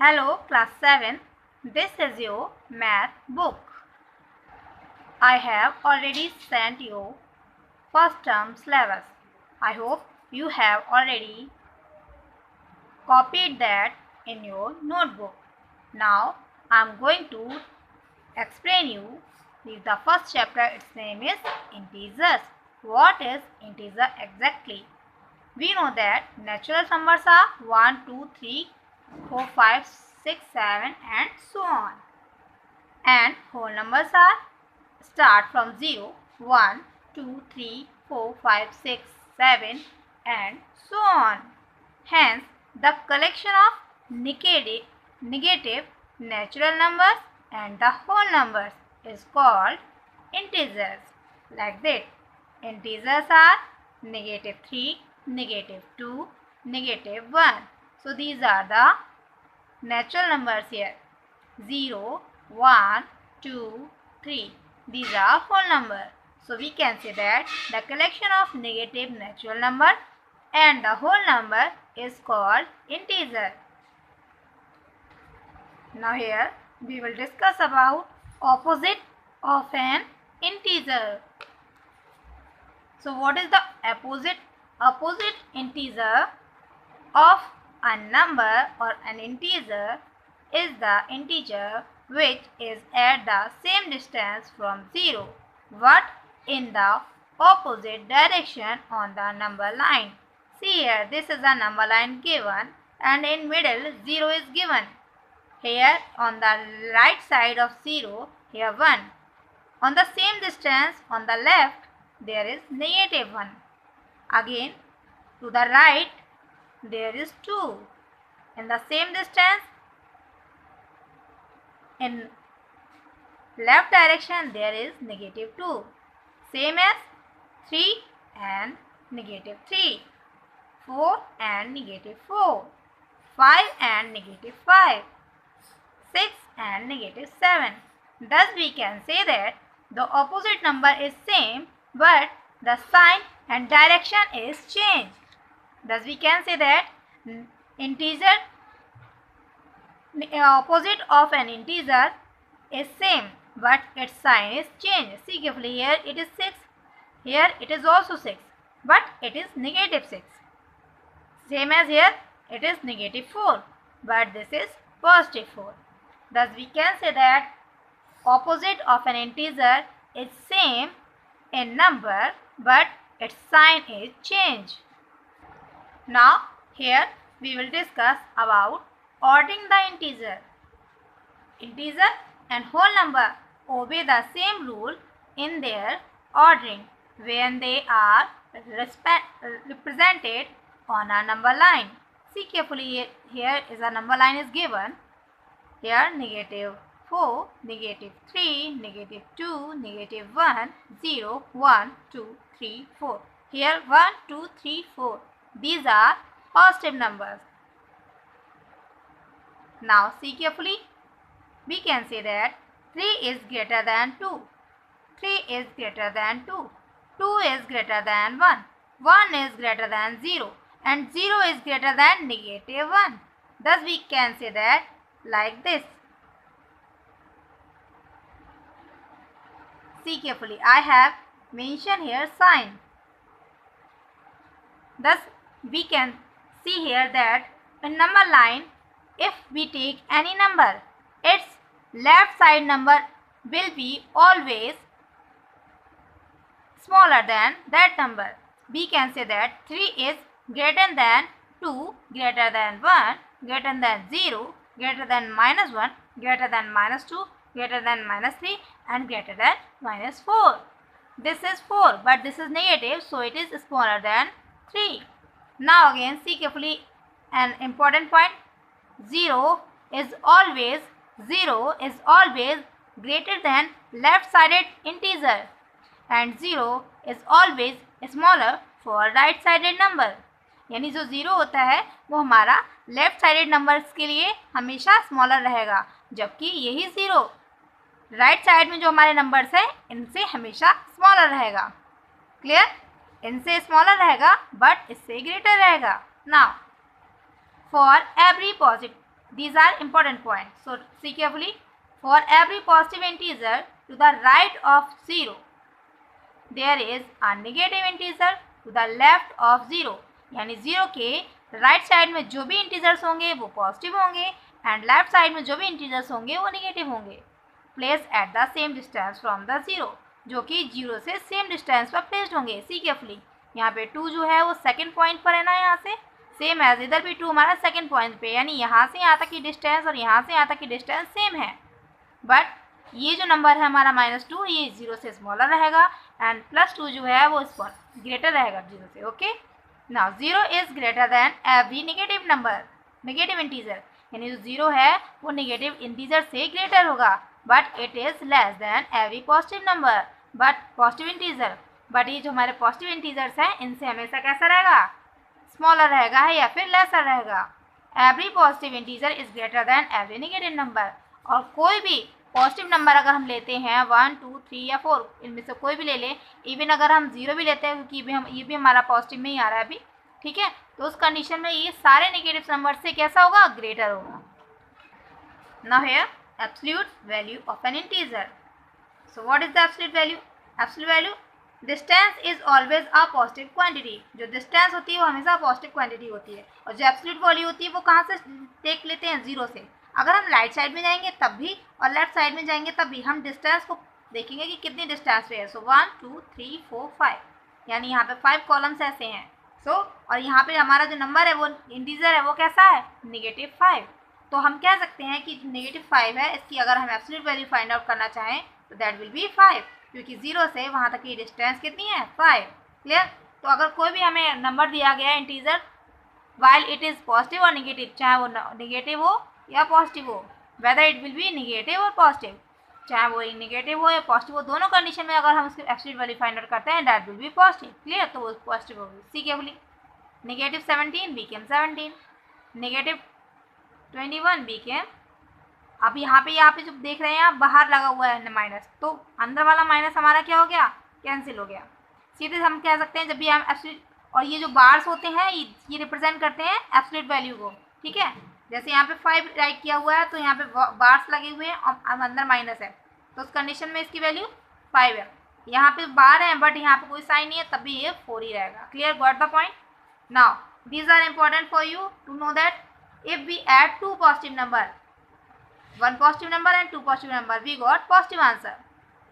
Hello, class 7. This is your math book. I have already sent you first term syllabus. I hope you have already copied that in your notebook. Now I am going to explain you the first chapter. Its name is integers. What is integer exactly? We know that natural numbers are 1, 2, 3, 4, 5, 6, 7 and so on. And whole numbers are start from 0, 1, 2, 3, 4, 5, 6, 7 and so on. Hence, the collection of negative natural numbers and the whole numbers is called integers. Like that, integers are -3, -2, -1. So these are the natural numbers here. 0, 1, 2, 3. These are whole number. So we can say that the collection of negative natural number and the whole number is called integer. Now here we will discuss about opposite of an integer. So what is the opposite integer of a number or an integer is the integer which is at the same distance from 0 but in the opposite direction on the number line. See here, this is a number line given and in middle 0 is given. Here on the right side of 0, here 1. On the same distance on the left there is -1. Again to the right there is 2. In the same distance in left direction there is -2. Same as 3 and -3. 4 and -4. 5 and -5. 6 and -7. Thus we can say that the opposite number is same but the sign and direction is changed. Thus we can say that integer opposite of an integer is same but its sign is changed. See carefully, here it is 6, here it is also 6 but it is -6. Same as here it is -4 but this is +4. Thus we can say that opposite of an integer is same in number but its sign is changed. Now here we will discuss about ordering the integer. Integer and whole number obey the same rule in their ordering when they are represented on a number line. See carefully, here is a number line is given. Here -4, -3, -2, -1, 0, 1, 2, 3, 4. Here 1, 2, 3, 4. These are positive numbers. Now see carefully. We can say that 3 is greater than 2. 3 is greater than 2. 2 is greater than 1. 1 is greater than 0. And 0 is greater than -1. Thus we can say that like this. See carefully. I have mentioned here sign. Thus we can see here that in number line, if we take any number, its left side number will be always smaller than that number. We can say that 3 is greater than 2, greater than 1, greater than 0, greater than -1, greater than -2, greater than -3 and greater than -4. This is 4 but this is negative, so it is smaller than 3. Now again see carefully an important point. 0 is always greater than left sided integer and 0 is always smaller for right sided number. यानी जो 0 होता है वो हमारा left sided numbers के लिए हमेशा smaller रहेगा, जबकि यही 0 राइट साइड में जो हमारे नंबर्स हैं इनसे हमेशा स्मॉलर रहेगा. क्लियर? इनसे स्मॉलर रहेगा बट इससे ग्रेटर रहेगा. Now for every These are important points. So see carefully. For every positive integer to the right of 0, there is a negative integer to the left of 0. यानी 0 के right side में जो भी integers होंगे वो positive होंगे and left side में जो भी इंटीजर्स होंगे वो नेगेटिव होंगे. Place at the same distance from the 0, जो कि 0 से सेम डिस्टेंस पर प्लेस्ड होंगे. See carefully. यहाँ पे 2 जो है वो सेकंड पॉइंट पर है ना, यहाँ से सेम एज इधर भी 2 हमारा सेकंड पॉइंट पे, यानी यहाँ से यहाँ तक की डिस्टेंस और यहाँ से यहाँ तक की डिस्टेंस सेम है. बट ये जो नंबर है हमारा -2, ये 0 से स्मॉलर रहेगा एंड +2 जो है वो ग्रेटर रहेगा 0 से. Okay. Now 0 is greater than every negative number, negative integer, यानी जो 0 है वो नेगेटिव इंटीजर से ग्रेटर होगा. But it is less than every positive number, but positive integer, but ये जो हमारे पॉजिटिव इंटीजर्स हैं इनसे हमेशा कैसा रहेगा, स्मॉलर रहेगा है या फिर लेसर रहेगा. Every positive integer is greater than every negative number. और कोई भी पॉजिटिव नंबर अगर हम लेते हैं 1, 2, 3 या 4, इनमें से कोई भी ले लें, इवन अगर हम 0 भी लेते हैं क्योंकि ये भी हमारा पॉजिटिव में ही आ रहा है अभी, ठीक है, तो उस कंडीशन में ये सारे नेगेटिव नंबर से कैसा होगा, ग्रेटर होगा. Now here absolute value of N integer. So what is the absolute value? Absolute value, distance is always a positive quantity. जो डिस्टेंस होती है वो हमेशा पॉजिटिव क्वांटिटी होती है. और जो एब्सोल्यूट वैल्यू होती है वो कहाँ से देख लेते हैं, 0 से. अगर हम राइट साइड में जाएंगे तब भी और लेफ्ट साइड में जाएंगे तब भी हम डिस्टेंस को देखेंगे कि कितनी डिस्टेंस पे है. सो 1, 2, 3, 4, 5, यानी यहाँ पे 5 कॉलम्स ऐसे हैं. सो और यहाँ पे हमारा जो नंबर है वो इंटीजर है वो कैसा है, -5. तो हम कह सकते हैं कि -5 है, इसकी अगर हम एब्सोल्यूट वैल्यू फाइंड आउट करना चाहें तो दैट विल बी 5, क्योंकि 0 से वहाँ तक की डिस्टेंस कितनी है, 5. क्लियर. तो अगर कोई भी हमें नंबर दिया गया है integer, while it is positive और निगेटिव, चाहे वो निगेटिव हो या पॉजिटिव हो, whether it will be negative और पॉजिटिव, चाहे वो निगेटिव हो या पॉजिटिव हो, दोनों कंडीशन में अगर हम उसकी एब्सोल्यूट वैल्यू फाइंड आउट करते हैं that will be positive. Clear. तो वो पॉजिटिव होगी. See carefully. -17 became 17, -21 became, अब यहाँ पे जो देख रहे हैं आप बाहर लगा हुआ है माइनस, तो अंदर वाला माइनस हमारा क्या हो गया, कैंसिल हो गया. सीधे हम कह सकते हैं जब भी हम एब्सोल्यूट, और ये जो बार्स होते हैं ये रिप्रेजेंट करते हैं एब्सोल्यूट वैल्यू को. ठीक है. जैसे यहाँ पे 5 राइट किया हुआ है तो यहाँ पे बार्स लगे हुए हैं और अंदर माइनस है, तो उस कंडीशन में इसकी वैल्यू 5 है. यहाँ पे बार है बट यहाँ पे कोई साइन नहीं है, तब भी ये 4 ही रहेगा. Clear. Got the point. Now these are important for you to know that if we add 2 positive number, 1 positive number and 2 positive number, we got positive answer.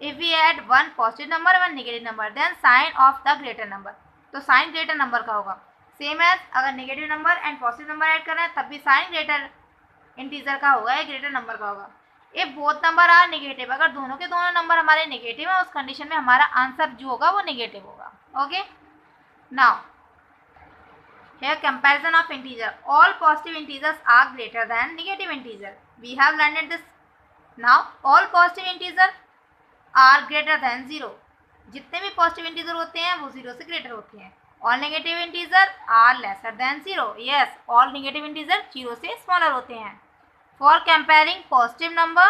If we add 1 positive number and 1 negative number, then sign of the greater number. तो sign greater number का होगा. Same as अगर negative number and positive number add कर रहे हैं तब भी sign greater integer का होगा या ग्रेटर नंबर का होगा. If both number are negative, अगर दोनों के दोनों नंबर हमारे नेगेटिव है उस कंडीशन में हमारा आंसर जो होगा वो नेगेटिव होगा. Okay. Now here comparison of integer, all positive integers are greater than negative integer. We have learned this. Now all positive integer are greater than 0. जितने भी positive integer होते हैं वो 0 से greater होते हैं. All negative integer are lesser than 0. Yes, all negative integer 0 से smaller होते हैं. For comparing positive number,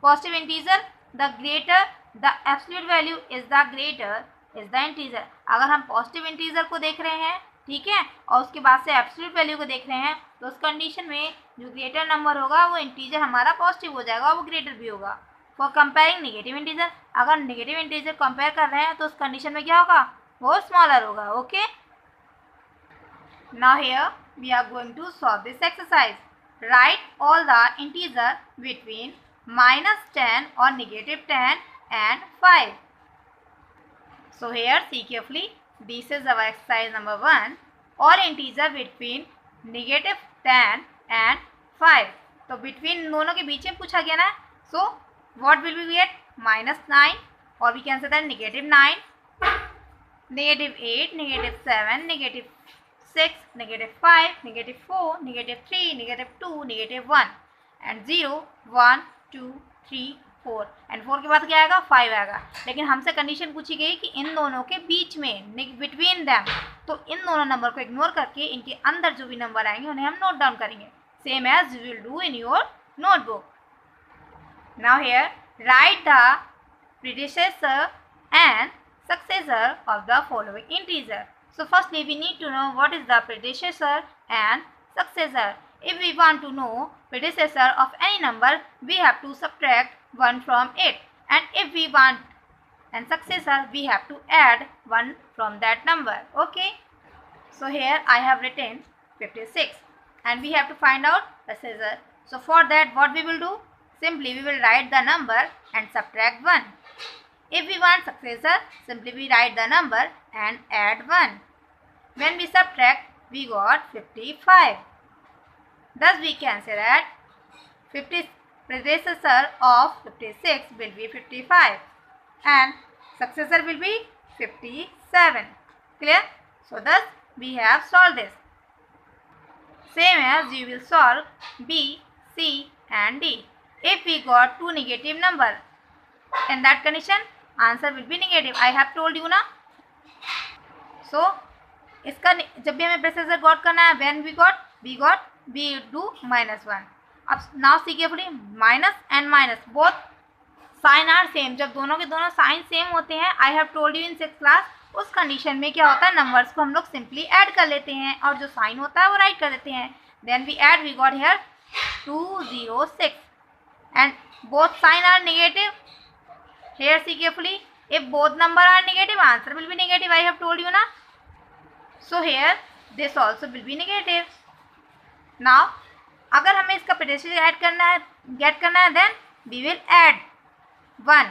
positive integer, the greater the absolute value is the greater is the integer. अगर हम positive integer को देख रहे हैं, ठीक है, और उसके बाद से एब्सोल्यूट वैल्यू को देख रहे हैं, तो उस कंडीशन में जो ग्रेटर नंबर होगा वो इंटीजर हमारा पॉजिटिव हो जाएगा और वो ग्रेटर भी होगा. फॉर कंपेयरिंग नेगेटिव इंटीजर, अगर नेगेटिव इंटीजर कंपेयर कर रहे हैं तो उस कंडीशन में क्या होगा, वो स्मॉलर होगा. Okay. Now here we are going to solve this exercise. Write all the integer between -10 और -10 and 5. So here see carefully. This is our exercise number 1. All integer between -10 and 5. तो between दोनों के बीच में पूछा गया ना. So what will we get? -9 or we can say that -9, -8, -7, -6, -5, -4, -3, -2, -1 and 0, 1, 2, 3, 4 and 4 के बाद क्या आएगा, 5 आएगा. लेकिन हमसे कंडीशन पूछी गई कि इन दोनों के बीच में, बिटवीन दैम, तो इन दोनों नंबर को इग्नोर करके इनके अंदर जो भी नंबर आएंगे उन्हें हम नोट डाउन करेंगे, same as you will do in your notebook. Now here write the predecessor and successor of the following integer. So firstly we need to know what is the predecessor and successor. If we want to know predecessor of any number, we have to subtract 1 from it, and if we want and successor, we have to add 1 from that number. Okay, so here I have written 56 and we have to find out the successor. So for that, what we will do? Simply we will write the number and subtract 1. If we want successor, simply we write the number and add 1. When we subtract, we got 55. Thus we can say that predecessor of 56 will be 55 and successor will be 57. Clear? So thus we have solved this. Same as you will solve B, C and D. If we got two negative number, in that condition answer will be negative. I have told you ना. So इसका जब भी हमें प्रेसेसर got करना है, when we do -1. अब now see carefully, minus and minus both sign are same. जब दोनों के दोनों साइन सेम होते हैं, I have told you in 6th class, उस कंडीशन में क्या होता है, नंबर्स को हम लोग सिंपली ऐड कर लेते हैं और जो साइन होता है वो राइट कर देते हैं. Then we add, we got here 206 and both sign are negative. Here see carefully, if both number are negative, answer will be negative. I have told you ना. So here this also will be negative. Now अगर हमें इसका predecessor add करना है, gate करना है, then we will add 1.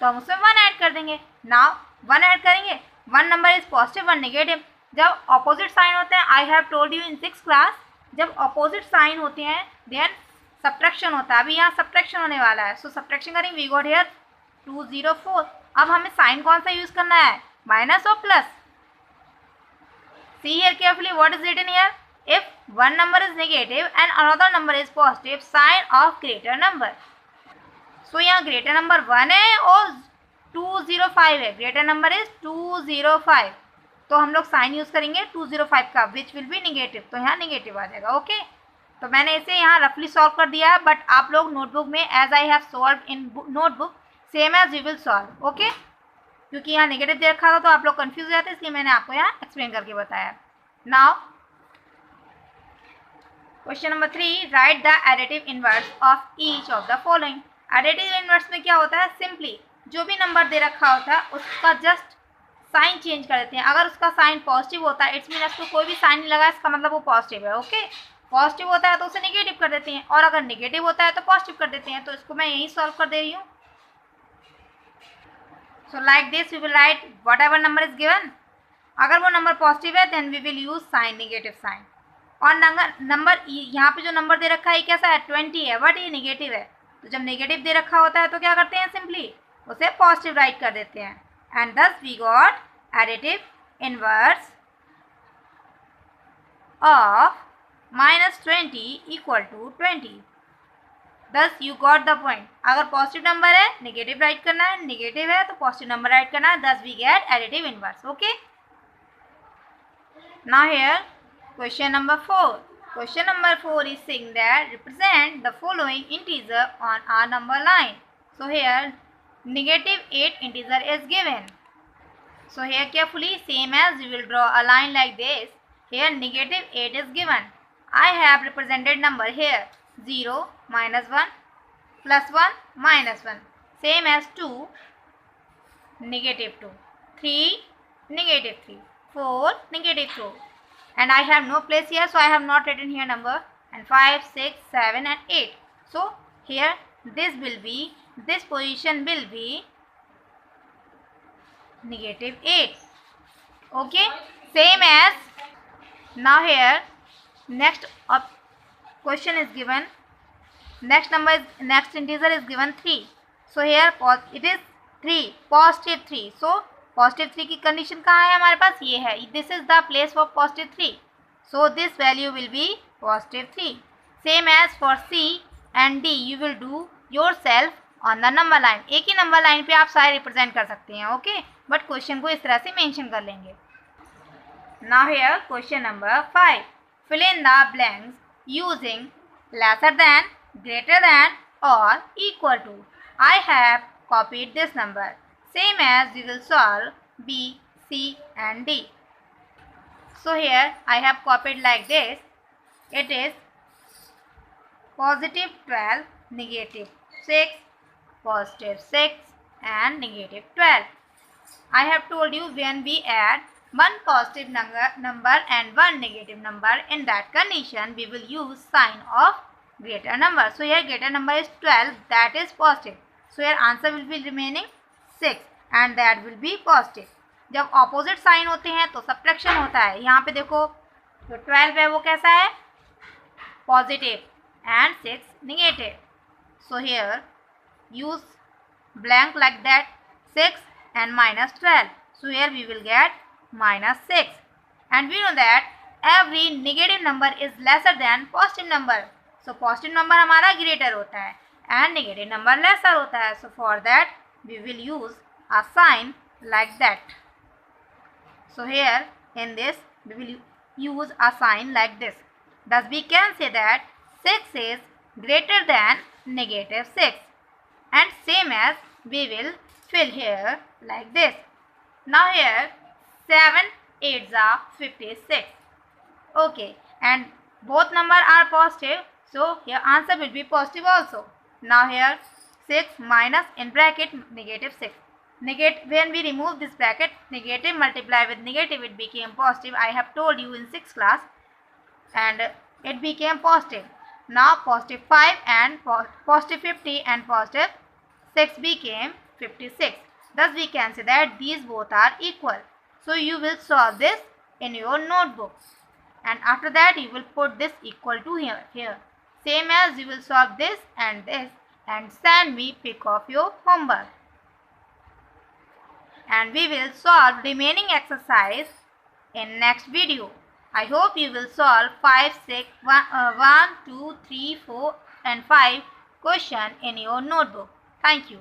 तो हम उसमें 1 ऐड कर देंगे. नाउ 1 ऐड करेंगे, 1 नंबर इज पॉजिटिव, 1 नेगेटिव. जब ऑपोजिट साइन होते हैं, I have told you in 6th class, जब ऑपोजिट साइन होते हैं देन सब्ट्रैक्शन होता है. अभी यहाँ सब्ट्रैक्शन होने वाला है. सो सब्ट्रैक्शन करेंगे, वी गॉट हियर 204. अब हमें साइन कौन सा यूज करना है, माइनस और plus. See here carefully what is written here. If one number is negative and another number is positive, sign of greater number. So यहाँ greater number 1 है और 205 है. greater number is 205. तो हम लोग साइन यूज करेंगे 205 का, which will be negative. तो यहाँ नेगेटिव आ जाएगा. ओके, तो मैंने इसे यहाँ रफली सॉल्व कर दिया है, बट आप लोग नोटबुक में as I have solve in notebook same as you will solve. Okay, क्योंकि यहाँ नेगेटिव दे रखा था तो आप लोग कंफ्यूज हो जाते, इसलिए मैंने आपको यहाँ एक्सप्लेन करके बताया. Now question number 3, right the additive inverse of each of the following. Additive inverse में क्या होता है, सिंपली जो भी नंबर दे रखा होता है उसका जस्ट साइन चेंज कर देते हैं. अगर उसका साइन पॉजिटिव होता है, इट्स मीन उसको कोई भी साइन नहीं लगा, इसका मतलब वो पॉजिटिव है. ओके, पॉजिटिव होता है तो उसे नेगेटिव कर देते हैं, और अगर नेगेटिव होता है तो पॉजिटिव कर देते हैं. तो इसको मैं यही सॉल्व कर दे रही हूँ. So like this we will write whatever number is given. अगर वो नंबर पॉजिटिव है then we will use sign, negative sign. और नंबर यहाँ पे जो नंबर दे रखा है कैसा है, 20 है, बट ये नेगेटिव है. तो जब नेगेटिव दे रखा होता है तो क्या करते हैं, सिंपली उसे पॉजिटिव राइट कर देते हैं. And thus we got additive inverse of -20 equal to 20. Thus you got the point. अगर पॉजिटिव नंबर है नेगेटिव राइट करना है, नेगेटिव है तो पॉजिटिव नंबर राइट करना है. Thus we get additive inverse. Okay, now here question number 4. Question number 4 is saying that represent the following integer on our number line. So here -8 integer is given. So here carefully, same as we will draw a line like this. Here -8 is given. I have represented number here 0, -1, +1, -1. Same as 2, -2, 3, -3, 4, -2. And I have no place here, so I have not written here number. And 5, 6, 7 and 8. So here this position will be -8. Okay, same as now here next question is given. Next integer is given 3. So here it is 3, positive 3. So positive 3 की condition कहाँ है हमारे पास, ये है. This is the place for positive 3. So this value will be positive 3. Same as for C and D, you will do yourself on the number line. एक ही number line पे आप सारे रिप्रेजेंट कर सकते हैं. ओके, बट क्वेश्चन को इस तरह से मेंशन कर लेंगे. Now here question number 5. Fill in the blanks using lesser than, greater than और equal to. I have copied this number. Same as we will solve B, C and D. So here I have copied like this. It is positive 12, negative 6, positive 6 and negative 12. I have told you when we add one positive number and one negative number, in that condition we will use sign of greater number. So here greater number is 12, that is positive. So here answer will be remaining 6 and that will be positive. जब opposite sign होते हैं तो subtraction होता है. यहाँ पे देखो जो 12 है वो कैसा है, positive and 6 negative. So here use blank like that, 6 and minus 12. So here we will get minus 6. And we know that every negative number is lesser than positive number. So positive number हमारा greater होता है and negative number lesser होता है. So for that we will use a sign like that. So here in this we will use a sign like this. Thus we can say that 6 is greater than negative 6. And same as we will fill here like this. Now here 7 8s are 56. Okay, and both number are positive, so here answer will be positive also. Now here 6 minus in bracket negative 6. When we remove this bracket, negative multiply with negative, it became positive. I have told you in 6th class, and it became positive. Now positive 5 and positive 50 and positive 6 became 56. Thus we can say that these both are equal. So you will solve this in your notebook, and after that you will put this equal to here. Same as you will solve this and send me pic of your homework. And we will solve remaining exercise in next video. I hope you will solve 5, 6, 1, 2, 3, 4 and 5 question in your notebook. Thank you.